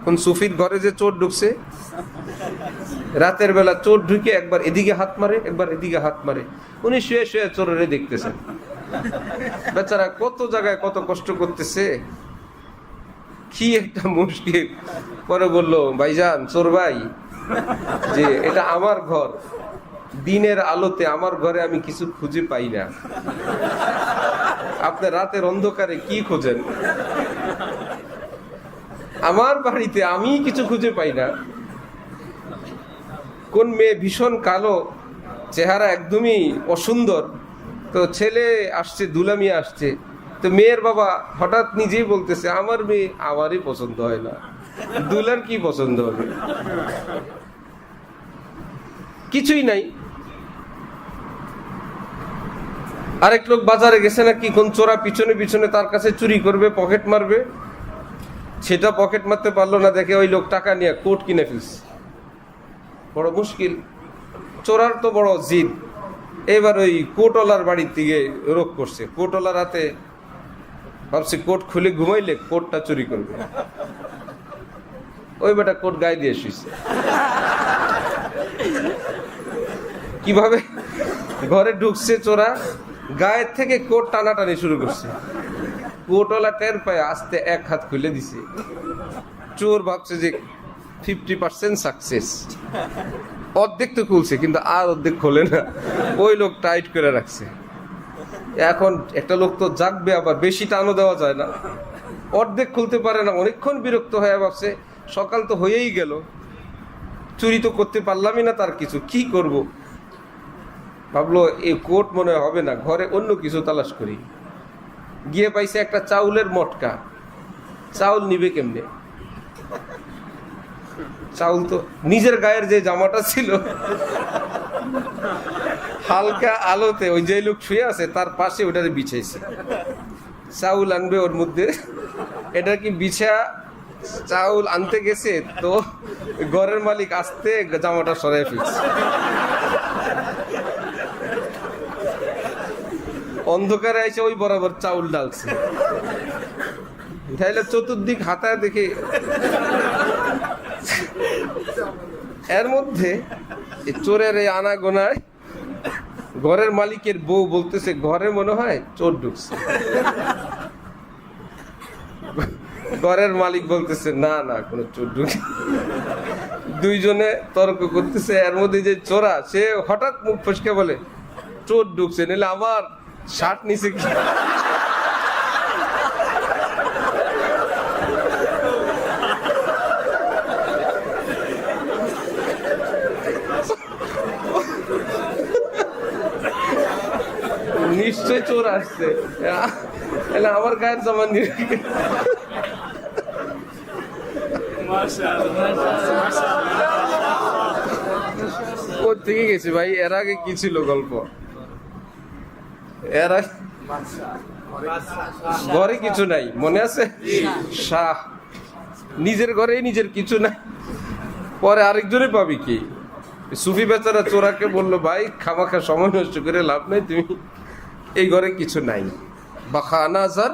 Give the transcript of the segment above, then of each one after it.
কোন সুফির ঘরে যে চোর ঢুকছে, রাতের বেলা চোর ঢুকে একবার এদিকে হাত মারে, একবার এদিকে হাত মারে, উনি শুয়ে শুয়ে চোরের দেখতেছেন। বেচারা কত জায়গায় কত কষ্ট করতেছে, কি একটা মুশকিল। পরে বলল, ভাইজান, চোর ভাই, যে এটা আমার ঘর, দিনের আলোতে আমার ঘরে আমি কিছু খুঁজে পাই না, আপনি রাতের অন্ধকারে কি খোঁজেন? আমার বাড়িতে আমি কিছু খুঁজে পাই না। কোন মেয়ে ভীষণ কালো, চেহারা একদমই অসুন্দর, তো ছেলে আসছে, দুলামি আসছে, তো মেয়ের বাবা হঠাৎ নিজেই বলতেছে, আমার মেয়ে আমারই পছন্দ হয় না, দুলার কি পছন্দ হবে? কিছুই নাই। আরেক লোক বাজারে গেছে নাকি, কোন চোরা পিছনে পিছনে তার কাছে চুরি করবে, পকেট মারবে, সেটা পকেট মারতে পারলো না, দেখে ওই লোক টাকা নিয়ে কোট কিনে ফেলছে। বড় মুশকিল, চোরার তো বড় জিদ। এবার ওই কোটওয়ালার বাড়ির দিকে রোগ করছে, কোটওয়ালার হাতে ভাবছে কোট খুলে ঘুমাইলে কোটটা চুরি করবে, ওই বেটা কোট গায়ে দিয়ে শুয়েছে। কিভাবে ঘরে ঢুকছে চোরা, গায়ের থেকে কোট টানাটানি শুরু করছে, কোটওয়ালা টের পায়, আস্তে এক হাত খুলে দিছে। চোর ভাবছে যে 50% সাকসেস, অর্ধেক তো খুলছে, কিন্তু আর অর্ধেক খোলে না, ওই লোক টাইট করে রাখছে। এখন একটা লোক তো জাগবে, আবার বেশি টানও দেওয়া যায় না, অর্ধেক খুলতে পারে না, অনেকক্ষণ বিরক্ত হয়ে ভাবছে সকাল তো হয়েই গেল, চুরি তো করতে পারলামই না, তার কিছু কি করব। ভাবলো এই কোট মনে হবে না, ঘরে অন্য কিছু তালাশ করি। গিয়ে পাইছে একটা চাউলের মটকা, চাউল নিবে কেমনে? চাউল তো নিজের গায়ের যে জামাটা ছিল, হালকা আলোতে ওই যে লোক শুয়ে আছে তার পাশে ওটারে বিছাইছে, চাউল আনবে ওর মধ্যে, এটা কি বিছা চাউল আনতে গেছে, তো ঘরের মালিক আসতে জামাটা সরাই ফেলছে, অন্ধকারে এসে ওই বরাবর চাউল ডালছে। তাইলে চতুর্দিক হাতায় দেখে, এর মধ্যে চোরের এই আনাগোনায় ঘরের মালিকের বউ বলতেছে, ঘরে মনে হয় চোর ঢুকছে। ঘরের মালিক বলতেছে, না না, কোনো চোর ঢুকে। দুইজনে তর্ক করতেছে, এর মধ্যে যে চোরা, সে হঠাৎ মুখ ফসকে বলে, চোর ঢুকছে, নিলে আমার শার্ট নিচে কি? নিশ্চয় চোর আসছে, আমার গায়ের জামা নিয়ে। কোথেকে গেছে ভাই? এর আগে কি ছিল গল্প? এর আগে ঘরে কিছু নাই, মনে আছে? শাহ নিজের ঘরে নিজের কিছু নাই, পরে আরেকজনে পাবি কি? সুফি বেচারা চোরাকে বললো, ভাই খামাখা সময় নষ্ট করে লাভ নাই, তুমি এই ঘরে কিছু নাই। বা খানা জার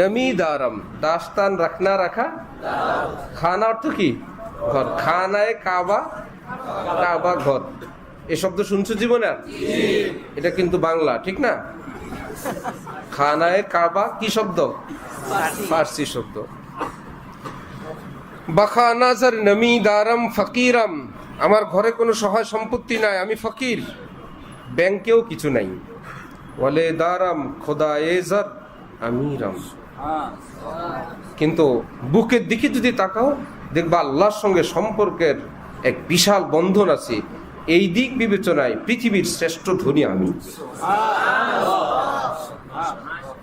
নমি দারাম, দাস্তান রাখনা রাখা, খানা অর্থ কি? ঘর। খানায় কাবা, কাবা ঘর। এই শব্দ শুনছো জীবনে? আর এটা কিন্তু বাংলা, ঠিক না? খানায় কাবা কি শব্দ? ফার্সি শব্দ। বাখানা জার নমি দারাম ফকিরাম, আমার ঘরে কোনো সহায় সম্পত্তি নাই, আমি ফকির, ব্যাংকেও কিছু নাই। ওয়ালে দারাম খোদা এজার আমিরাম, কিন্তু বুকের দিকে যদি তাকাও দেখবা আল্লাহর সঙ্গে সম্পর্কের এক বিশাল বন্ধন আছে। এই দিক বিবেচনায় পৃথিবীর শ্রেষ্ঠ ধনী আমি।